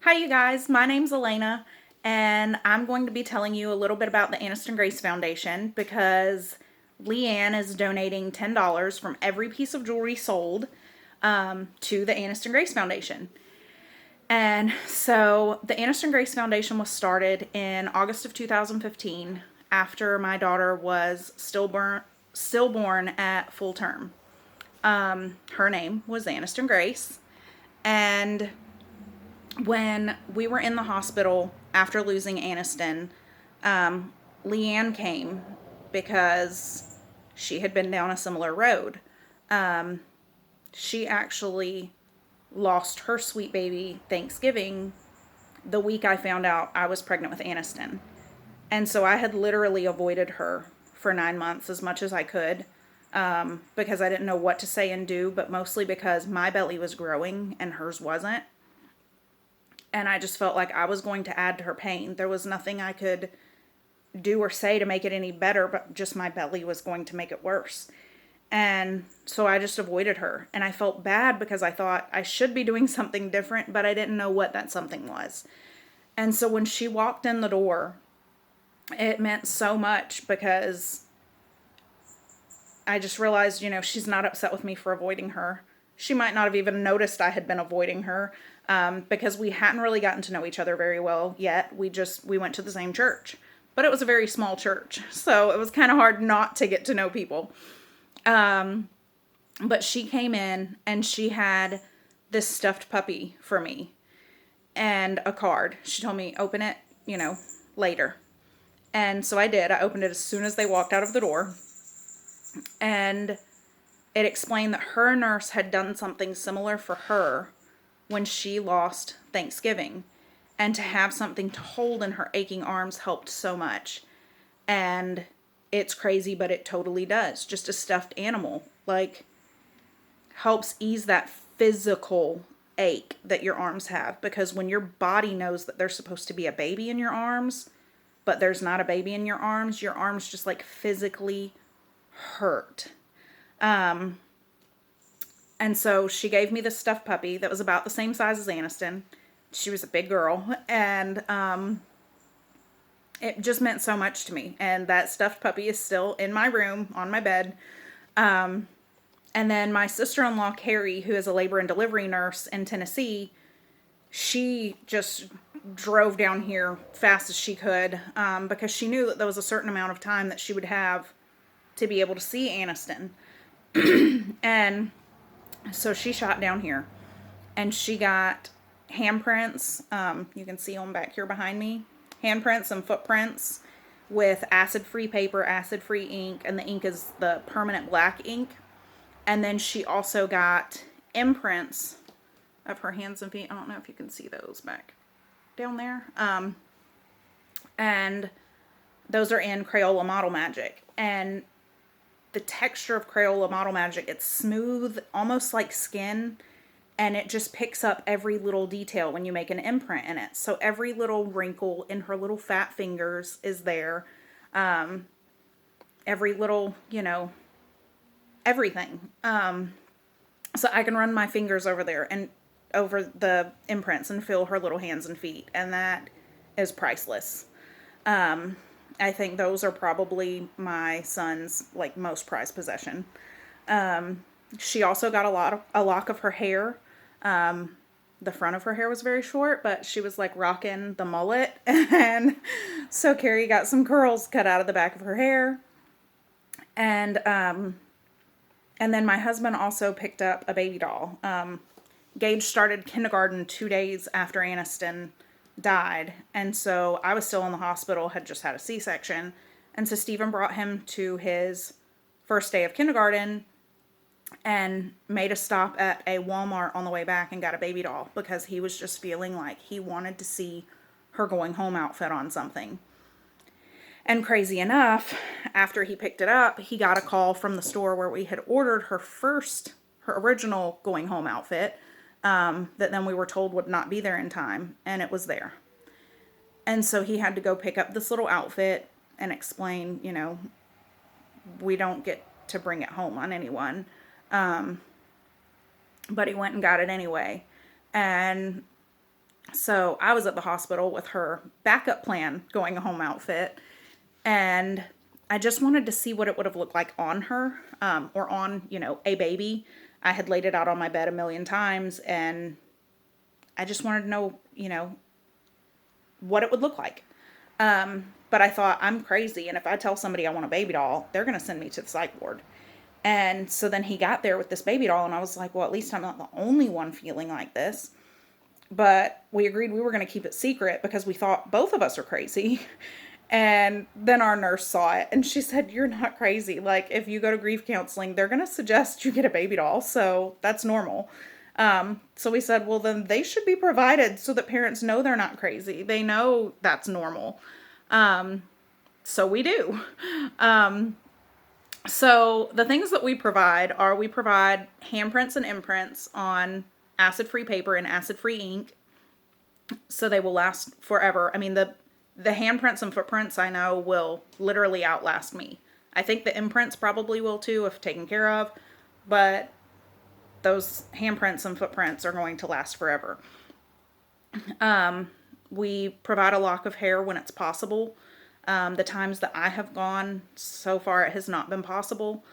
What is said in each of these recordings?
Hi, you guys. My name's Elena, and I'm going to be telling you a little bit about the Anniston Grace Foundation because Leanne is donating $10 from every piece of jewelry sold to the Anniston Grace Foundation. And so the Anniston Grace Foundation was started in August of 2015 after my daughter was stillborn at full term. Her name was Anniston Grace, and when we were in the hospital after losing Anniston, Leanne came because she had been down a similar road. She actually lost her sweet baby Thanksgiving the week I found out I was pregnant with Anniston. And so I had literally avoided her for 9 months as much as I could, because I didn't know what to say and do, but mostly because my belly was growing and hers wasn't. And I just felt like I was going to add to her pain. There was nothing I could do or say to make it any better, but just my belly was going to make it worse. And so I just avoided her. And I felt bad because I thought I should be doing something different, but I didn't know what that something was. And so when she walked in the door, it meant so much because I just realized, she's not upset with me for avoiding her. She might not have even noticed I had been avoiding her, because we hadn't really gotten to know each other very well yet. We went to the same church, but it was a very small church, so it was kind of hard not to get to know people. But she came in and she had this stuffed puppy for me and a card. She told me, open it, later. And so I did. I opened it as soon as they walked out of the door. And it explained that her nurse had done something similar for her when she lost Thanksgiving. And to have something to hold in her aching arms helped so much. And it's crazy, but it totally does. Just a stuffed animal, helps ease that physical ache that your arms have. Because when your body knows that there's supposed to be a baby in your arms, but there's not a baby in your arms just physically hurt. And so she gave me this stuffed puppy that was about the same size as Anniston. She was a big girl, and it just meant so much to me. And that stuffed puppy is still in my room on my bed. And then my sister-in-law, Carrie, who is a labor and delivery nurse in Tennessee, she just drove down here fast as she could, because she knew that there was a certain amount of time that she would have to be able to see Anniston. And so she shot down here, and she got handprints. You can see them back here behind me. Handprints and footprints with acid-free paper, acid-free ink, and the ink is the permanent black ink. And then she also got imprints of her hands and feet. I don't know if you can see those back down there. And those are in Crayola Model Magic. And the texture of Crayola Model Magic, it's smooth, almost like skin, and it just picks up every little detail when you make an imprint in it. So every little wrinkle in her little fat fingers is there. Every little, everything. So I can run my fingers over there and over the imprints and feel her little hands and feet, and that is priceless. I think those are probably my son's most prized possession. She also got a lock of her hair. The front of her hair was very short, but she was rocking the mullet, and so Carrie got some curls cut out of the back of her hair. And then my husband also picked up a baby doll. Gage started kindergarten 2 days after Anniston died, and so I was still in the hospital, had just had a C-section, and so Stephen brought him to his first day of kindergarten and made a stop at a Walmart on the way back and got a baby doll because he was just feeling like he wanted to see her going home outfit on something. And crazy enough, after he picked it up, he got a call from the store where we had ordered her original going home outfit, that then we were told would not be there in time, and it was there. And so he had to go pick up this little outfit and explain, we don't get to bring it home on anyone. But he went and got it anyway. And So I was at the hospital with her backup plan going home outfit, and I just wanted to see what it would have looked like on her, or on, a baby. I had laid it out on my bed a million times, and I just wanted to know, what it would look like. But I thought, I'm crazy, and if I tell somebody I want a baby doll, they're going to send me to the psych ward. And so then he got there with this baby doll, and I was like, well, at least I'm not the only one feeling like this. But we agreed we were going to keep it secret because we thought both of us are crazy. And then our nurse saw it, and she said, you're not crazy. Like, if you go to grief counseling, they're going to suggest you get a baby doll. So that's normal. So we said, well, then they should be provided so that parents know they're not crazy. They know that's normal. So we do. So the things that we provide handprints and imprints on acid-free paper and acid-free ink, so they will last forever. I mean, the handprints and footprints I know will literally outlast me. I think the imprints probably will too if taken care of, but those handprints and footprints are going to last forever. We provide a lock of hair when it's possible. The times that I have gone, so far it has not been possible,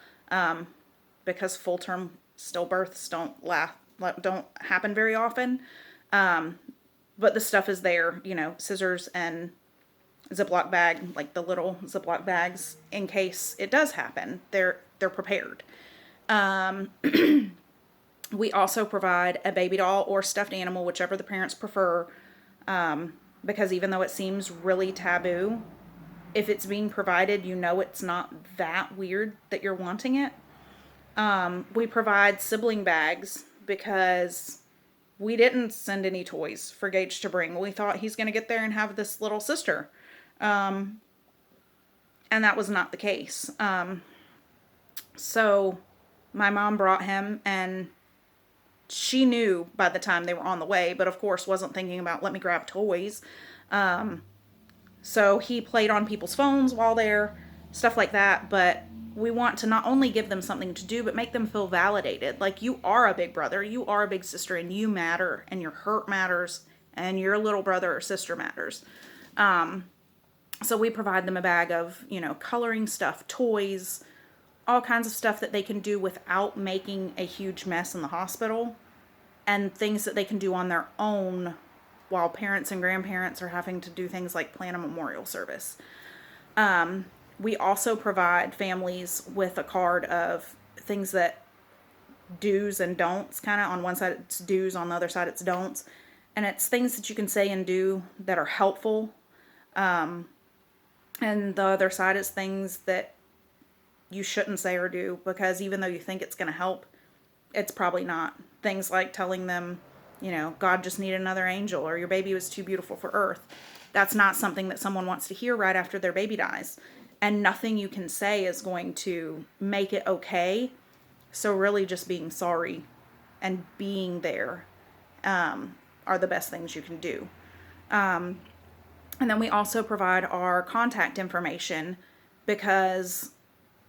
because full-term stillbirths don't happen very often. But the stuff is there, scissors and Ziploc bag, like the little Ziploc bags, in case it does happen. They're prepared. We also provide a baby doll or stuffed animal, whichever the parents prefer, because even though it seems really taboo, if it's being provided, it's not that weird that you're wanting it. We provide sibling bags because we didn't send any toys for Gage to bring. We thought he's going to get there and have this little sister. And that was not the case. So my mom brought him, and she knew by the time they were on the way, but of course wasn't thinking about, let me grab toys. So he played on people's phones while there, stuff like that. But we want to not only give them something to do, but make them feel validated. Like, you are a big brother, you are a big sister, and you matter, and your hurt matters, and your little brother or sister matters. So we provide them a bag of, coloring stuff, toys, all kinds of stuff that they can do without making a huge mess in the hospital, and things that they can do on their own while parents and grandparents are having to do things like plan a memorial service. We also provide families with a card of things that do's and don'ts, kind of on one side it's do's, on the other side it's don'ts. And it's things that you can say and do that are helpful. And the other side is things that you shouldn't say or do, because even though you think it's going to help, it's probably not. Things like telling them, God just needed another angel, or your baby was too beautiful for earth. That's not something that someone wants to hear right after their baby dies. And nothing you can say is going to make it okay. So really just being sorry and being there are the best things you can do. And then we also provide our contact information, because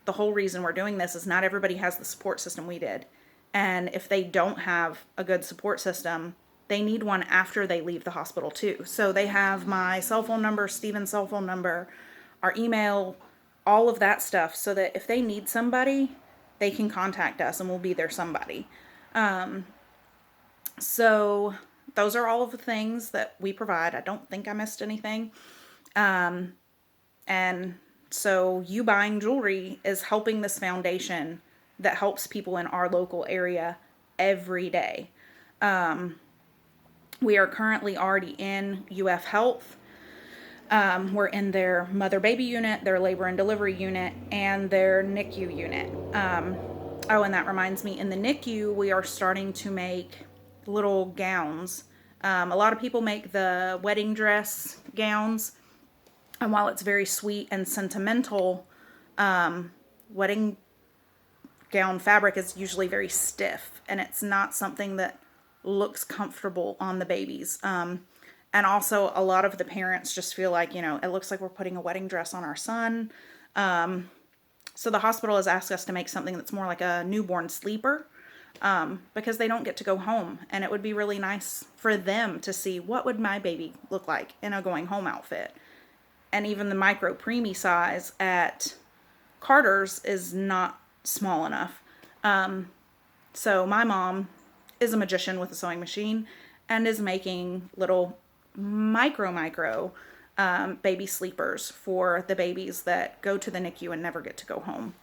the whole reason we're doing this is not everybody has the support system we did. And if they don't have a good support system, they need one after they leave the hospital too. So they have my cell phone number, Steven's cell phone number, our email, all of that stuff, so that if they need somebody, they can contact us and we'll be their somebody. So those are all of the things that we provide. I don't think I missed anything. And so you buying jewelry is helping this foundation that helps people in our local area every day. We are currently already in UF Health. We're in their mother-baby unit, their labor and delivery unit, and their NICU unit. And that reminds me, in the NICU, we are starting to make little gowns. A lot of people make the wedding dress gowns, and while it's very sweet and sentimental, wedding gown fabric is usually very stiff, and it's not something that looks comfortable on the babies. And also, a lot of the parents just feel like, it looks like we're putting a wedding dress on our son. So the hospital has asked us to make something that's more like a newborn sleeper. because they don't get to go home, and it would be really nice for them to see what would my baby look like in a going home outfit. And even the micro preemie size at Carter's is not small enough. So my mom is a magician with a sewing machine and is making little micro baby sleepers for the babies that go to the NICU and never get to go home.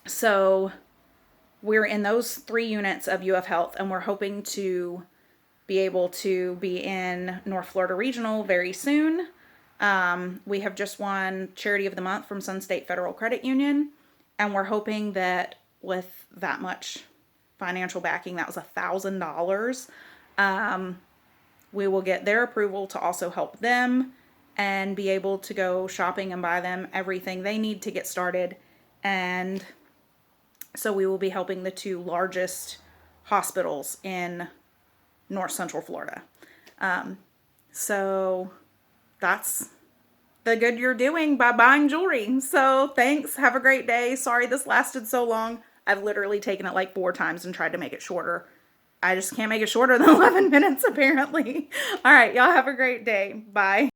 So we're in those 3 units of UF Health, and we're hoping to be able to be in North Florida Regional very soon. We have just won Charity of the Month from Sun State Federal Credit Union, and we're hoping that with that much financial backing, that was $1,000, we will get their approval to also help them and be able to go shopping and buy them everything they need to get started. And so we will be helping the 2 largest hospitals in North Central Florida. So that's the good you're doing by buying jewelry. So thanks. Have a great day. Sorry this lasted so long. I've literally taken it like 4 times and tried to make it shorter. I just can't make it shorter than 11 minutes apparently. All right, y'all have a great day. Bye.